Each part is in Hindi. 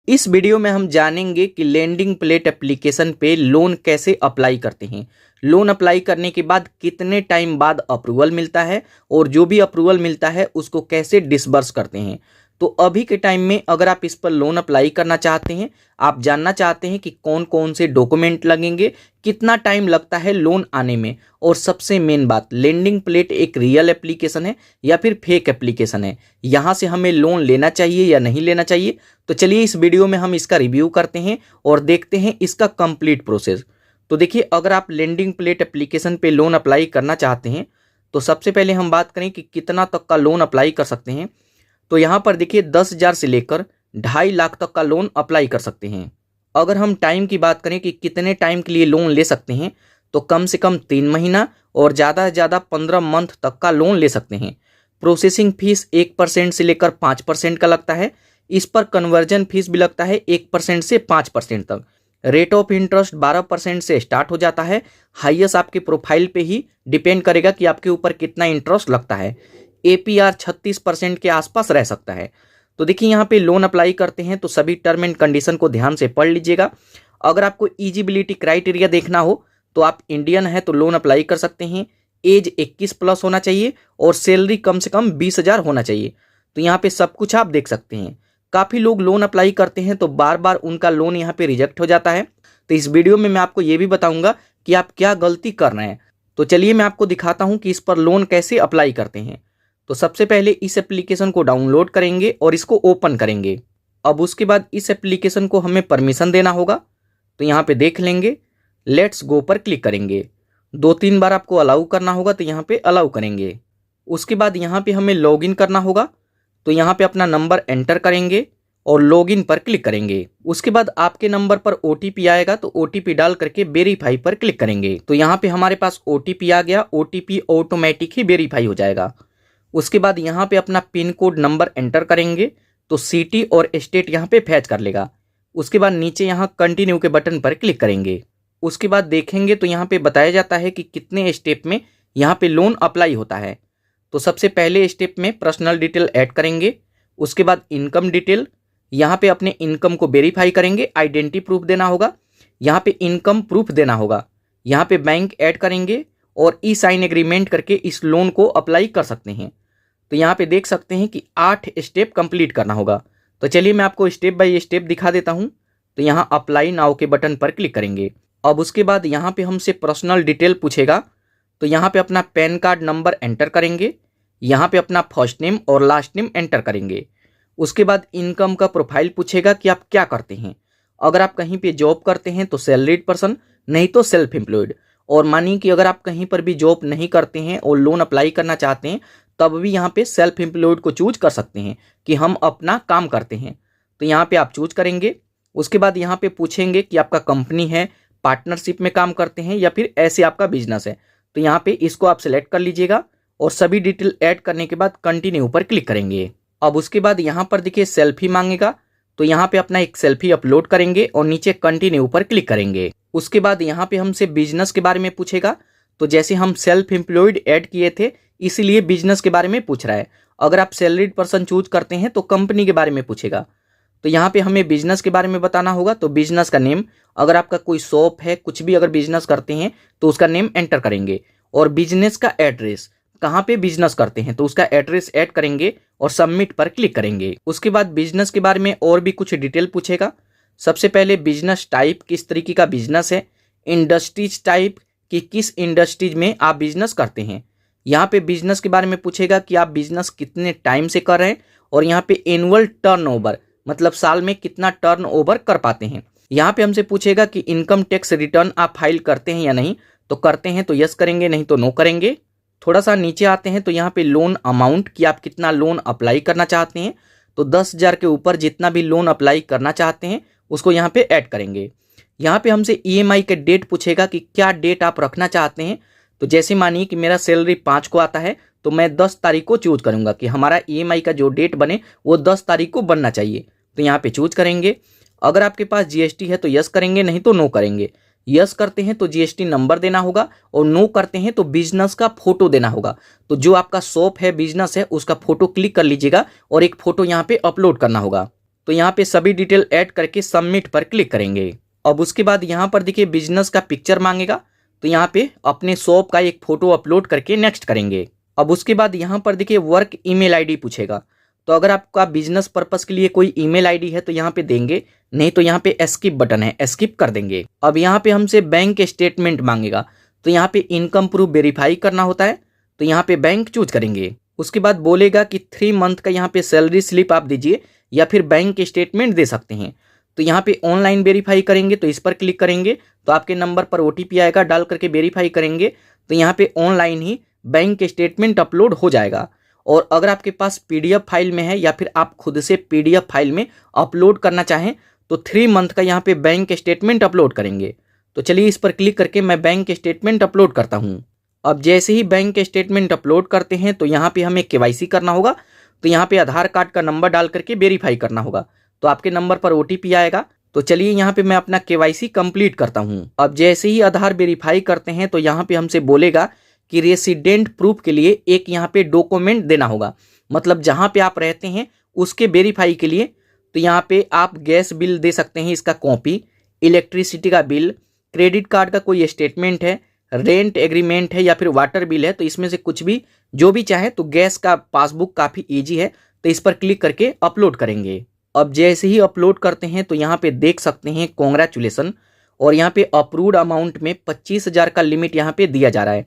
इस वीडियो में हम जानेंगे कि लैंडिंग प्लेट एप्लीकेशन पे लोन कैसे अप्लाई करते हैं। लोन अप्लाई करने के बाद कितने टाइम बाद अप्रूवल मिलता है और जो भी अप्रूवल मिलता है उसको कैसे डिसबर्स करते हैं। तो अभी के टाइम में अगर आप इस पर लोन अप्लाई करना चाहते हैं, आप जानना चाहते हैं कि कौन कौन से डॉक्यूमेंट लगेंगे, कितना टाइम लगता है लोन आने में, और सबसे मेन बात, लैंडिंग प्लेट एक रियल एप्लीकेशन है या फिर फेक एप्लीकेशन है, यहाँ से हमें लोन लेना चाहिए या नहीं लेना चाहिए। तो चलिए इस वीडियो में हम इसका रिव्यू करते हैं और देखते हैं इसका कंप्लीट प्रोसेस। तो देखिए, अगर आप लैंडिंग प्लेट एप्लीकेशन पे लोन अप्लाई करना चाहते हैं तो सबसे पहले हम बात करें कि कितना तक का लोन अप्लाई कर सकते हैं। तो यहाँ पर देखिए 10,000 से लेकर 2.5 लाख तक का लोन अप्लाई कर सकते हैं। अगर हम टाइम की बात करें कि कितने टाइम के लिए लोन ले सकते हैं, तो कम से कम 3 महीना और ज़्यादा से ज़्यादा 15 मंथ तक का लोन ले सकते हैं। प्रोसेसिंग फीस 1% से लेकर 5% का लगता है। इस पर कन्वर्जन फीस भी लगता है 1% से 5% तक। रेट ऑफ इंटरेस्ट 12% से स्टार्ट हो जाता है। हाईएस्ट आपके प्रोफाइल पे ही डिपेंड करेगा कि आपके ऊपर कितना इंटरेस्ट लगता है। APR 36% के आसपास रह सकता है। तो देखिए, यहाँ पे लोन अप्लाई करते हैं तो सभी टर्म एंड कंडीशन को ध्यान से पढ़ लीजिएगा। अगर आपको एलिजिबिलिटी क्राइटेरिया देखना हो तो आप इंडियन है तो लोन अप्लाई कर सकते हैं। एज 21 प्लस होना चाहिए और सैलरी कम से कम 20,000 होना चाहिए। तो यहाँ पे सब कुछ आप देख सकते हैं। काफ़ी लोग लोन अप्लाई करते हैं तो बार बार उनका लोन यहाँ पे रिजेक्ट हो जाता है। तो इस वीडियो में मैं आपको ये भी बताऊंगा कि आप क्या गलती कर रहे हैं। तो चलिए मैं आपको दिखाता हूँ कि इस पर लोन कैसे अप्लाई करते हैं। तो सबसे पहले इस एप्लीकेशन को डाउनलोड करेंगे और इसको ओपन करेंगे। अब उसके बाद इस एप्लीकेशन को हमें परमिशन देना होगा। तो यहाँ पे देख लेंगे, लेट्स गो पर क्लिक करेंगे। 2-3 बार आपको अलाउ करना होगा, तो यहाँ पे अलाउ करेंगे। उसके बाद यहाँ पे हमें लॉगिन करना होगा। तो यहाँ पे अपना नंबर एंटर करेंगे और लॉगिन पर क्लिक करेंगे। उसके बाद आपके नंबर पर OTP आएगा, तो OTP डाल करके वेरीफाई पर क्लिक करेंगे। तो यहाँ पे हमारे पास OTP आ गया। OTP ऑटोमेटिक ही वेरीफाई हो जाएगा। उसके बाद यहाँ पे अपना पिन कोड नंबर एंटर करेंगे तो सिटी और स्टेट यहाँ पे फैच कर लेगा। उसके बाद नीचे यहाँ कंटिन्यू के बटन पर क्लिक करेंगे। उसके बाद देखेंगे तो यहाँ पे बताया जाता है कि कितने स्टेप में यहाँ पे लोन अप्लाई होता है। तो सबसे पहले स्टेप में पर्सनल डिटेल ऐड करेंगे। उसके बाद इनकम डिटेल, यहाँ पे अपने इनकम को वेरीफाई करेंगे। आइडेंटिटी प्रूफ देना होगा, यहाँ पे इनकम प्रूफ देना होगा। यहाँ पे बैंक ऐड करेंगे और ई साइन एग्रीमेंट करके इस लोन को अप्लाई कर सकते हैं। तो यहाँ पे देख सकते हैं कि 8 स्टेप कंप्लीट करना होगा। तो चलिए मैं आपको स्टेप बाय स्टेप दिखा देता हूँ। तो यहाँ अप्लाई नाउ के बटन पर क्लिक करेंगे। अब उसके बाद यहाँ पे हमसे पर्सनल डिटेल पूछेगा। तो यहाँ पे अपना पैन कार्ड नंबर एंटर करेंगे। यहाँ पे अपना फर्स्ट नेम और लास्ट नेम एंटर करेंगे। उसके बाद इनकम का प्रोफाइल पूछेगा कि आप क्या करते हैं। अगर आप कहीं पे जॉब करते हैं तो सैलरीड पर्सन, नहीं तो सेल्फ एम्प्लॉयड। और मानिए कि अगर आप कहीं पर भी जॉब नहीं करते हैं और लोन अप्लाई करना चाहते हैं, तब भी यहाँ पे सेल्फ एम्प्लॉयड को चूज कर सकते हैं कि हम अपना काम करते हैं। तो यहाँ पे आप चूज करेंगे। उसके बाद यहाँ पे पूछेंगे कि आपका कंपनी है, पार्टनरशिप में काम करते हैं या फिर ऐसे आपका बिजनेस है। तो यहाँ पे इसको आप सिलेक्ट कर लीजिएगा और सभी डिटेल ऐड करने के बाद कंटिन्यू पर क्लिक करेंगे। अब उसके बाद यहाँ पर देखिए सेल्फी मांगेगा। तो यहाँ पे अपना एक सेल्फी अपलोड करेंगे और नीचे कंटिन्यू पर क्लिक करेंगे। उसके बाद यहाँ पे हमसे बिजनेस के बारे में पूछेगा। तो जैसे हम सेल्फ एम्प्लॉयड ऐड किए थे, इसीलिए बिजनेस के बारे में पूछ रहा है। अगर आप सैलरीड पर्सन चूज करते हैं तो कंपनी के बारे में पूछेगा। तो यहाँ पे हमें बिजनेस के बारे में बताना होगा। तो बिजनेस का नेम, अगर आपका कोई शॉप है, कुछ भी अगर बिजनेस करते हैं तो उसका नेम एंटर करेंगे। और बिजनेस का एड्रेस, कहाँ पे बिजनेस करते हैं तो उसका एड्रेस ऐड करेंगे और सबमिट पर क्लिक करेंगे। उसके बाद बिजनेस के बारे में और भी कुछ डिटेल पूछेगा। सबसे पहले बिजनेस टाइप, किस तरीके का बिजनेस है। इंडस्ट्रीज टाइप, कि किस इंडस्ट्रीज में आप बिजनेस करते हैं। यहाँ पे बिजनेस के बारे में पूछेगा कि आप बिजनेस कितने टाइम से कर रहे हैं। और यहाँ पे एनुअल टर्नओवर, मतलब साल में कितना टर्नओवर कर पाते हैं। यहाँ पे हमसे पूछेगा कि इनकम टैक्स रिटर्न आप फाइल करते हैं या नहीं। तो करते हैं तो यस करेंगे, नहीं तो नो करेंगे। थोड़ा सा नीचे आते हैं तो यहाँ पे लोन अमाउंट, कि आप कितना लोन अप्लाई करना चाहते हैं। तो 10,000 के ऊपर जितना भी लोन अप्लाई करना चाहते हैं उसको यहाँ पे ऐड करेंगे। यहाँ पे हमसे EMI के डेट पूछेगा कि क्या डेट आप रखना चाहते हैं। तो जैसे मानिए कि मेरा सैलरी 5 को आता है तो मैं 10 तारीख को चूज करूंगा कि हमारा EMI का जो डेट बने वो 10 तारीख को बनना चाहिए। तो यहाँ पे चूज करेंगे। अगर आपके पास GST है तो यस करेंगे, नहीं तो नो करेंगे। यस करते हैं तो GST नंबर देना होगा और नो करते हैं तो बिजनेस का फोटो देना होगा। तो जो आपका शॉप है, बिजनेस है, उसका फोटो क्लिक कर लीजिएगा और एक फोटो यहाँ पे अपलोड करना होगा। तो यहाँ पे सभी डिटेल ऐड करके सबमिट पर क्लिक करेंगे। अब उसके बाद यहाँ पर देखिए बिजनेस का पिक्चर मांगेगा, तो यहाँ पे अपने शॉप का एक फोटो अपलोड करके नेक्स्ट करेंगे। अब उसके बाद यहाँ पर देखिए वर्क ईमेल आईडी पूछेगा, तो अगर आपका बिजनेस पर्पस के लिए कोई ईमेल आईडी है तो यहाँ पे देंगे, नहीं तो यहाँ पे स्किप बटन है, स्किप कर देंगे। अब यहाँ पे हमसे बैंक स्टेटमेंट मांगेगा, तो यहाँ पे इनकम प्रूफ वेरीफाई करना होता है, तो यहाँ पे बैंक चूज करेंगे। उसके बाद बोलेगा कि 3 मंथ का यहाँ पे सैलरी स्लिप आप दीजिए या फिर बैंक स्टेटमेंट दे सकते हैं। तो यहाँ पे ऑनलाइन वेरीफाई करेंगे, तो इस पर क्लिक करेंगे तो आपके नंबर पर OTP आएगा, डाल करके वेरीफाई करेंगे तो यहाँ पे ऑनलाइन ही बैंक स्टेटमेंट अपलोड हो जाएगा। और अगर आपके पास PDF फाइल में है या फिर आप खुद से PDF फाइल में अपलोड करना चाहें तो 3 मंथ का यहाँ पे बैंक स्टेटमेंट अपलोड करेंगे। तो चलिए इस पर क्लिक करके मैं बैंक स्टेटमेंट अपलोड करता हूँ। अब जैसे ही बैंक स्टेटमेंट अपलोड करते हैं तो यहाँ पे हमें KYC करना होगा, तो यहाँ पे आधार कार्ड का नंबर डाल करके वेरीफाई करना होगा, तो आपके नंबर पर OTP आएगा। तो चलिए यहाँ पे मैं अपना KYC कंप्लीट करता हूँ। अब जैसे ही आधार वेरीफाई करते हैं तो यहाँ पे हमसे बोलेगा कि रेसिडेंट प्रूफ के लिए एक यहाँ पे डॉक्यूमेंट देना होगा, मतलब जहाँ पे आप रहते हैं उसके वेरीफाई के लिए। तो यहाँ पे आप गैस बिल दे सकते हैं, इसका कॉपी, इलेक्ट्रिसिटी का बिल, क्रेडिट कार्ड का कोई स्टेटमेंट है, रेंट एग्रीमेंट है या फिर वाटर बिल है, तो इसमें से कुछ भी जो भी चाहे। तो गैस का पासबुक काफ़ी ईजी है, तो इस पर क्लिक करके अपलोड करेंगे। अब जैसे ही अपलोड करते हैं तो यहाँ पे देख सकते हैं कॉन्ग्रेचुलेसन, और यहाँ पे अप्रूव्ड अमाउंट में 25,000 का लिमिट यहाँ पे दिया जा रहा है।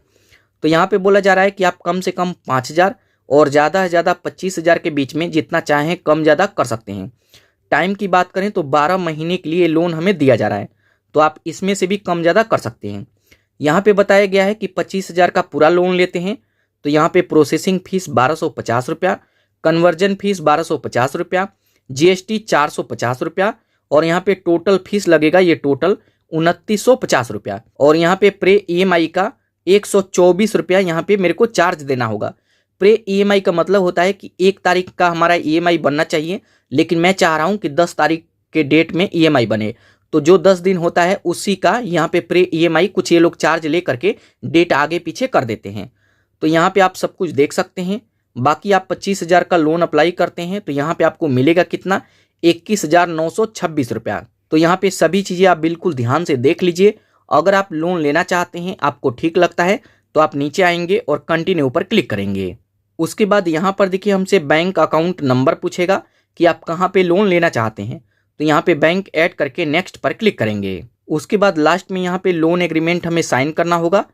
तो यहाँ पे बोला जा रहा है कि आप कम से कम 5,000 और ज़्यादा से ज़्यादा 25,000 के बीच में जितना चाहें कम ज़्यादा कर सकते हैं। टाइम की बात करें तो 12 महीने के लिए लोन हमें दिया जा रहा है, तो आप इसमें से भी कम ज़्यादा कर सकते हैं। यहाँ पे बताया गया है कि 25,000 का पूरा लोन लेते हैं तो यहाँ पे प्रोसेसिंग फीस 1250 रुपया, कन्वर्जन फीस 1250 रुपया, GST 450 रुपया, और यहाँ पे टोटल फीस लगेगा ये टोटल 2950 रुपया। और यहाँ पे प्रे EMI का 124 रुपया यहाँ पे मेरे को चार्ज देना होगा। प्रे EMI का मतलब होता है कि 1 तारीख का हमारा EMI बनना चाहिए, लेकिन मैं चाह रहा हूँ कि 10 तारीख के डेट में EMI बने, तो जो 10 दिन होता है उसी का यहाँ पे प्रे EMI कुछ ये लोग चार्ज ले करके डेट आगे पीछे कर देते हैं। तो यहाँ पे आप सब कुछ देख सकते हैं। बाकी आप 25,000 का लोन अप्लाई करते हैं तो यहाँ पे आपको मिलेगा कितना, 21,926 रुपया। तो यहाँ पे सभी चीज़ें आप बिल्कुल ध्यान से देख लीजिए। अगर आप लोन लेना चाहते हैं, आपको ठीक लगता है, तो आप नीचे आएंगे और कंटिन्यू पर क्लिक करेंगे। उसके बाद यहाँ पर देखिए हमसे बैंक अकाउंट नंबर पूछेगा कि आप कहाँ पे लोन लेना चाहते हैं, तो यहाँ पे बैंक ऐड करके नेक्स्ट पर क्लिक करेंगे। उसके बाद लास्ट में यहाँ पे लोन एग्रीमेंट हमें साइन करना होगा,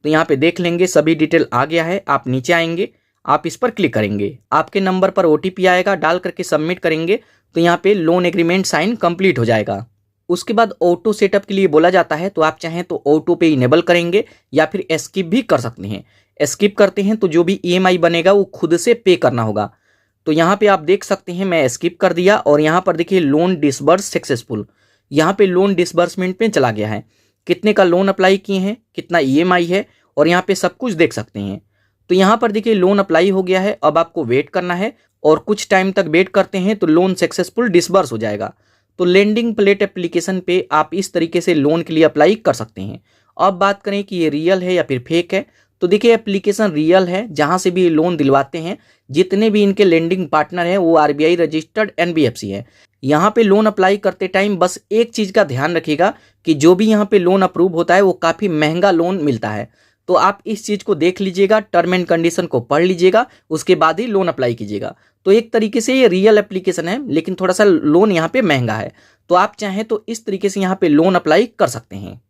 तो यहाँ पे देख लेंगे सभी डिटेल आ गया है। आप नीचे आएंगे, आप इस पर क्लिक करेंगे, आपके नंबर पर OTP आएगा, डाल करके सबमिट करेंगे तो यहाँ पे लोन एग्रीमेंट साइन कंप्लीट हो जाएगा। उसके बाद ऑटो सेटअप के लिए बोला जाता है, तो आप चाहें तो ऑटो पे इनेबल करेंगे या फिर स्किप भी कर सकते हैं। स्किप करते हैं तो जो भी EMI बनेगा वो खुद से पे करना होगा। तो यहाँ पे आप देख सकते हैं मैं स्किप कर दिया, और यहाँ पर देखिए लोन डिसबर्स सक्सेसफुल, यहाँ पे लोन डिसबर्समेंट में चला गया है, कितने का लोन अप्लाई किए हैं, कितना EMI है, और यहाँ पे सब कुछ देख सकते हैं। तो यहाँ पर देखिए लोन अप्लाई हो गया है, अब आपको वेट करना है, और कुछ टाइम तक वेट करते हैं तो लोन सक्सेसफुल डिसबर्स हो जाएगा। तो लेंडिंग प्लेट एप्लीकेशन पे आप इस तरीके से लोन के लिए अप्लाई कर सकते हैं। अब बात करें कि ये रियल है या फिर फेक है, तो देखिए एप्लीकेशन रियल है, जहाँ से भी ये लोन दिलवाते हैं, जितने भी इनके लेंडिंग पार्टनर हैं वो RBI रजिस्टर्ड NBFC है। यहाँ पे लोन अप्लाई करते टाइम बस एक चीज़ का ध्यान रखिएगा कि जो भी यहाँ पे लोन अप्रूव होता है वो काफ़ी महंगा लोन मिलता है, तो आप इस चीज़ को देख लीजिएगा, टर्म एंड कंडीशन को पढ़ लीजिएगा, उसके बाद ही लोन अप्लाई कीजिएगा। तो एक तरीके से ये रियल एप्लीकेशन है, लेकिन थोड़ा सा लोन यहाँ पे महंगा है, तो आप चाहें तो इस तरीके से यहाँ पे लोन अप्लाई कर सकते हैं।